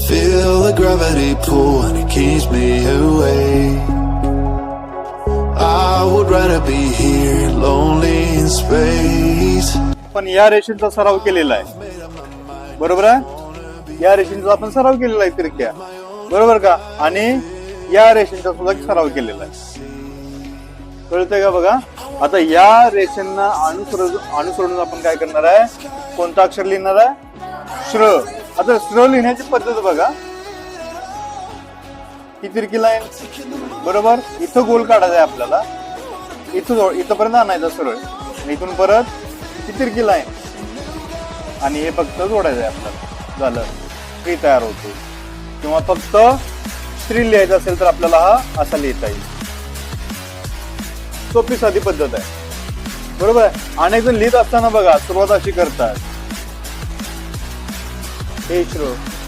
Feel the gravity pull and it keeps me awake. I would rather be here, lonely in space. पण या रेषेचा सराव केलेला आहे, बरोबर आहे. या रेषेचा आपण सराव केलेला आहे तिरक्या, बरोबर का. आणि या रेषेचा सुद्धा सराव केलेला आहे. कळतंय का बघा. आता या रेषांना अनुसरून आपण काय करणार आहे, कोणतं अक्षर लिहिणार आहे, श्र. आता श्र लिहिण्याची पद्धत बघा. ही तिरकी लाईन, बरोबर. इथं गोल काढायचा आहे आपल्याला, इथपर्यंत आणायचा सरळ. इथून परत ही तिरकी लाईन आणि हे फक्त जोडायचं आहे आपल्याला. झालं, ट्री तयार होतो. किंवा फक्त स्त्री लिहायचं असेल तर आपल्याला हा असा लिहिता येईल. सोपी साधी पद्धत आहे, बरोबर आहे. अनेक जण लिहित असताना बघा सुरुवात अशी करतात, हे श्र